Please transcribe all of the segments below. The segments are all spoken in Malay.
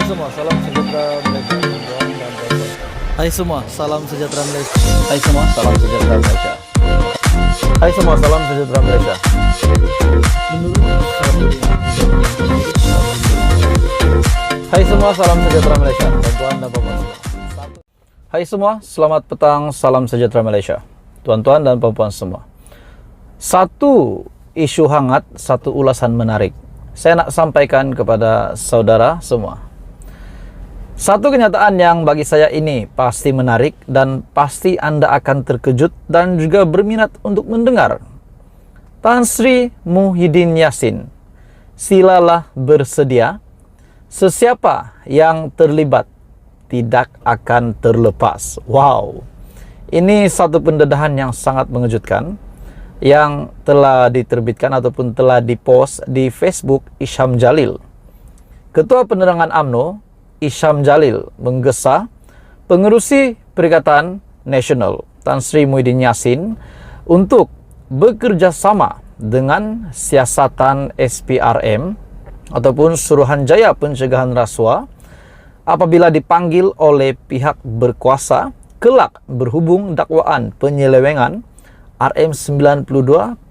semua, salam sejahtera Malaysia. Hai semua, salam sejahtera Malaysia. Hai semua, salam sejahtera Malaysia. Hai semua, salam sejahtera Malaysia. Hai semua, salam sejahtera Malaysia. Tuan-tuan dan puan-puan semua. Hai semua, selamat petang, salam sejahtera Malaysia. Tuan-tuan dan puan-puan semua. Satu isu hangat, satu ulasan menarik saya nak sampaikan kepada saudara semua. Satu kenyataan yang bagi saya ini pasti menarik dan pasti Anda akan terkejut dan juga berminat untuk mendengar. Tan Sri Muhyiddin Yassin, silalah bersedia. Sesiapa yang terlibat tidak akan terlepas. Wow, ini satu pendedahan yang sangat mengejutkan yang telah diterbitkan ataupun telah dipost di Facebook Isham Jalil. Ketua Penerangan UMNO Isham Jalil menggesa pengerusi Perikatan Nasional Tan Sri Muhyiddin Yassin untuk bekerja sama dengan siasatan SPRM ataupun Suruhanjaya Pencegahan Rasuah apabila dipanggil oleh pihak berkuasa kelak berhubung dakwaan penyelewengan RM92.5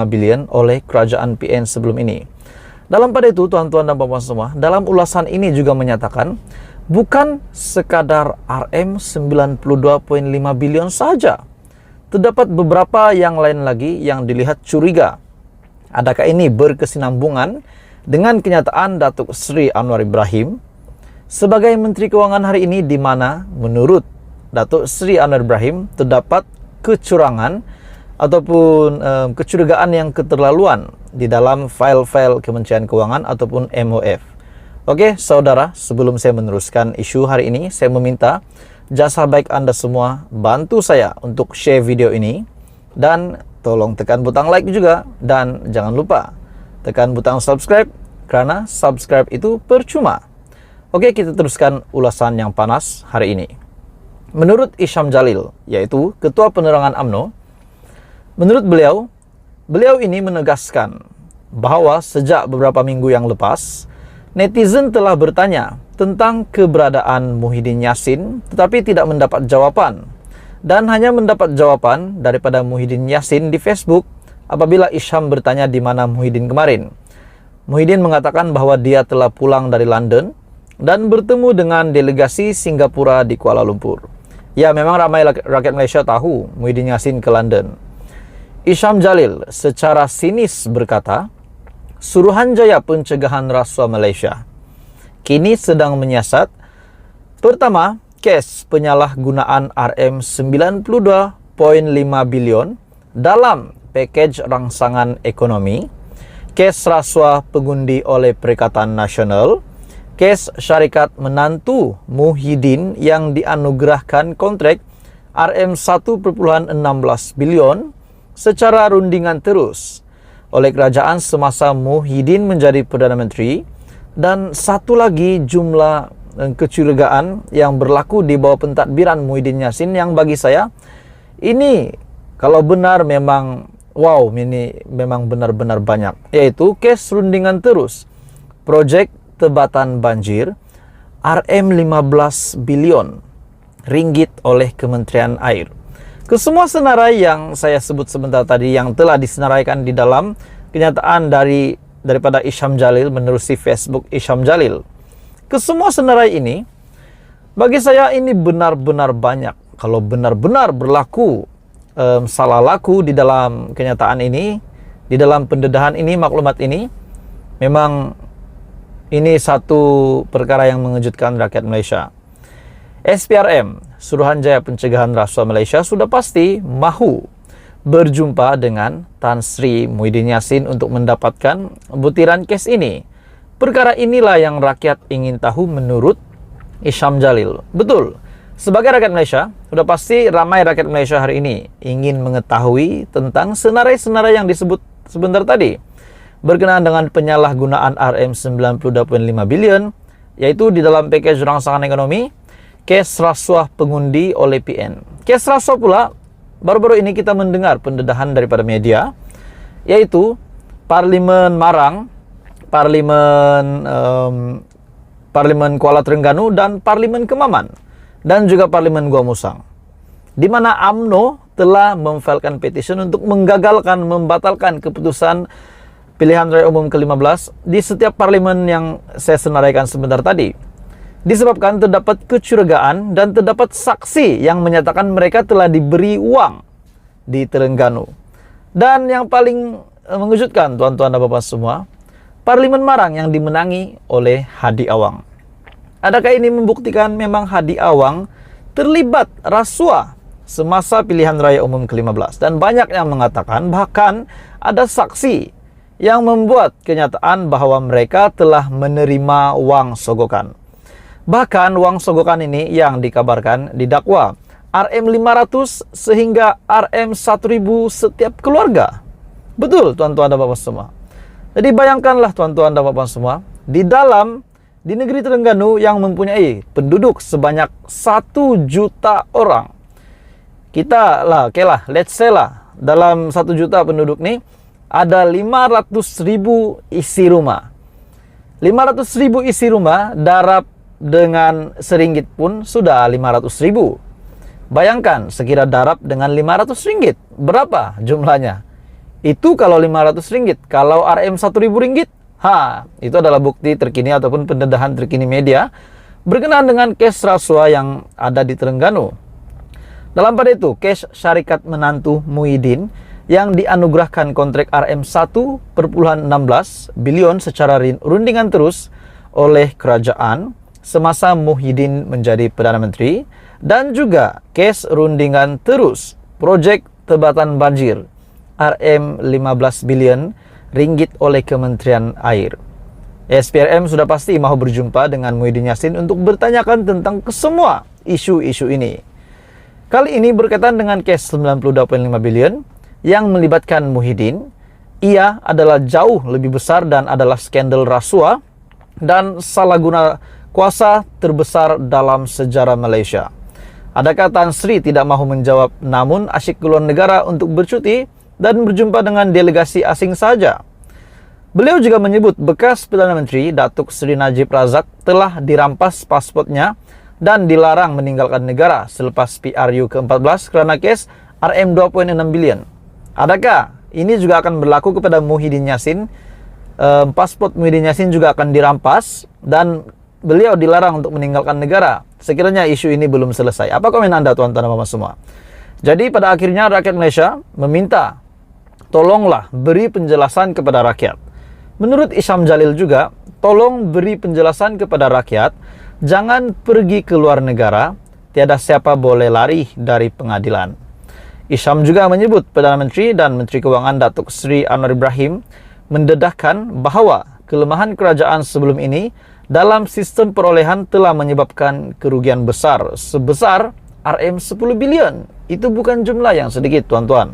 bilion oleh kerajaan PN sebelum ini. Dalam pada itu, tuan-tuan dan puan-puan semua, dalam ulasan ini juga menyatakan bukan sekadar RM92.5 bilion saja. Terdapat beberapa yang lain lagi yang dilihat curiga. Adakah ini berkesinambungan dengan kenyataan Datuk Seri Anwar Ibrahim sebagai Menteri Keuangan hari ini, di mana menurut Datuk Seri Anwar Ibrahim terdapat kecurangan ataupun kecurigaan yang keterlaluan di dalam file-file Kementerian Keuangan ataupun MOF. Oke, saudara, sebelum saya meneruskan isu hari ini, saya meminta jasa baik Anda semua bantu saya untuk share video ini dan tolong tekan butang like juga, dan jangan lupa tekan butang subscribe karena subscribe itu percuma. Oke, kita teruskan ulasan yang panas hari ini. Menurut Isham Jalil, yaitu Ketua Penerangan UMNO, menurut beliau ini menegaskan bahwa sejak beberapa minggu yang lepas, netizen telah bertanya tentang keberadaan Muhyiddin Yassin tetapi tidak mendapat jawaban, dan hanya mendapat jawaban daripada Muhyiddin Yassin di Facebook apabila Isham bertanya di mana Muhyiddin kemarin. Muhyiddin mengatakan bahwa dia telah pulang dari London dan bertemu dengan delegasi Singapura di Kuala Lumpur. Ya, memang ramai rakyat Malaysia tahu Muhyiddin Yassin ke London. Isham Jalil secara sinis berkata, Suruhanjaya Pencegahan Rasuah Malaysia kini sedang menyiasat pertama, kes penyalahgunaan RM92.5 bilion dalam pakej rangsangan ekonomi, kes rasuah pengundi oleh Perikatan Nasional, kes syarikat menantu Muhyiddin yang dianugerahkan kontrak RM1.16 bilion secara rundingan terus oleh kerajaan semasa Muhyiddin menjadi Perdana Menteri, dan satu lagi jumlah kecurigaan yang berlaku di bawah pentadbiran Muhyiddin Yassin yang bagi saya ini kalau benar memang wow, ini memang benar-benar banyak, yaitu kes rundingan terus projek tebatan banjir RM15 bilion ringgit oleh Kementerian Air. Kesemua senarai yang saya sebut sebentar tadi yang telah disenaraikan di dalam kenyataan daripada Isham Jalil menerusi Facebook Isham Jalil. Kesemua senarai ini bagi saya ini benar-benar banyak. Kalau benar-benar berlaku salah laku di dalam kenyataan ini, di dalam pendedahan ini, maklumat ini, memang ini satu perkara yang mengejutkan rakyat Malaysia. SPRM, Suruhanjaya Pencegahan Rasuah Malaysia, sudah pasti mahu berjumpa dengan Tan Sri Muhyiddin Yassin untuk mendapatkan butiran kes ini. Perkara inilah yang rakyat ingin tahu menurut Isham Jalil. Betul, sebagai rakyat Malaysia, sudah pasti ramai rakyat Malaysia hari ini ingin mengetahui tentang senarai-senarai yang disebut sebentar tadi berkenaan dengan penyalahgunaan RM92.5 bilion, yaitu di dalam pakej rangsangan ekonomi, kes rasuah pengundi oleh PN. Kes rasuah pula, baru-baru ini kita mendengar pendedahan daripada media, yaitu Parlimen Marang, Parlimen Parlemen Kuala Terengganu, dan Parlemen Kemaman, dan juga Parlemen Gua Musang, di mana UMNO telah memfailkan petition untuk membatalkan keputusan pilihan raya umum ke-15 di setiap parlemen yang saya senaraikan sebentar tadi. Disebabkan terdapat kecurigaan dan terdapat saksi yang menyatakan mereka telah diberi uang di Terengganu. Dan yang paling mengejutkan, tuan-tuan dan bapak semua, Parlimen Marang yang dimenangi oleh Hadi Awang. Adakah ini membuktikan memang Hadi Awang terlibat rasuah semasa pilihan raya umum ke-15? Dan banyak yang mengatakan bahkan ada saksi yang membuat kenyataan bahwa mereka telah menerima wang sogokan. Bahkan wang sogokan ini yang dikabarkan didakwa RM500 sehingga RM1000 setiap keluarga. Betul, tuan-tuan dan bapak semua. Jadi bayangkanlah, tuan-tuan dan bapak semua, di negeri Terengganu yang mempunyai penduduk sebanyak 1 juta orang. Let's say dalam 1 juta penduduk nih ada 500.000 isi rumah. 500.000 isi rumah darab dengan RM1 pun sudah 500.000. Bayangkan sekira darab dengan RM500, berapa jumlahnya? Itu kalau RM500. Kalau RM1000, itu adalah bukti terkini ataupun pendedahan terkini media berkenaan dengan kes rasuah yang ada di Terengganu. Dalam pada itu, kes syarikat menantu Muhyiddin yang dianugerahkan kontrak RM1,16 bilion secara rundingan terus oleh kerajaan semasa Muhyiddin menjadi Perdana Menteri, dan juga kes rundingan terus proyek Tebatan Banjir RM15 bilion ringgit oleh Kementerian Air. SPRM sudah pasti mahu berjumpa dengan Muhyiddin Yassin untuk bertanyakan tentang kesemua isu-isu ini. Kali ini berkaitan dengan kes 92.5 bilion yang melibatkan Muhyiddin. Ia adalah jauh lebih besar dan adalah skandal rasuah dan salah guna kuasa terbesar dalam sejarah Malaysia. Adakah Tan Sri tidak mahu menjawab, namun asyik keluar negara untuk bercuti dan berjumpa dengan delegasi asing saja? Beliau juga menyebut bekas Perdana Menteri Datuk Seri Najib Razak telah dirampas pasportnya dan dilarang meninggalkan negara selepas PRU ke-14 kerana kes RM2.6 bilion. Adakah ini juga akan berlaku kepada Muhyiddin Yassin? Pasport Muhyiddin Yassin juga akan dirampas dan beliau dilarang untuk meninggalkan negara sekiranya isu ini belum selesai. Apa komen Anda, tuan-tuan dan bapak semua? Jadi pada akhirnya rakyat Malaysia meminta, tolonglah beri penjelasan kepada rakyat. Menurut Isham Jalil juga, tolong beri penjelasan kepada rakyat, jangan pergi ke luar negara, tiada siapa boleh lari dari pengadilan. Isham juga menyebut Perdana Menteri dan Menteri Kewangan Datuk Seri Anwar Ibrahim mendedahkan bahawa kelemahan kerajaan sebelum ini dalam sistem perolehan telah menyebabkan kerugian besar sebesar RM10 bilion. Itu bukan jumlah yang sedikit, tuan-tuan.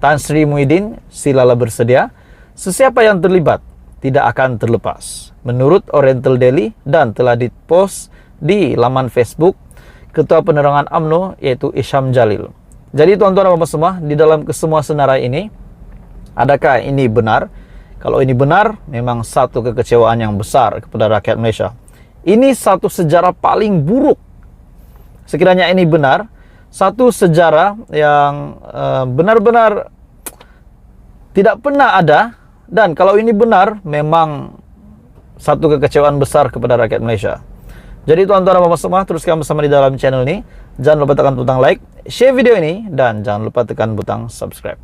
Tan Sri Muhyiddin, silalah bersedia. Sesiapa yang terlibat tidak akan terlepas. Menurut Oriental Daily dan telah dipost di laman Facebook Ketua Penerangan UMNO yaitu Isham Jalil. Jadi tuan-tuan dan bapak semua, di dalam kesemua senarai ini, adakah ini benar? Kalau ini benar, memang satu kekecewaan yang besar kepada rakyat Malaysia. Ini satu sejarah paling buruk. Sekiranya ini benar, satu sejarah yang benar-benar tidak pernah ada. Dan kalau ini benar, memang satu kekecewaan besar kepada rakyat Malaysia. Jadi tuan-tuan dan bapak semua, teruskan bersama di dalam channel ini. Jangan lupa tekan butang like, share video ini, dan jangan lupa tekan butang subscribe.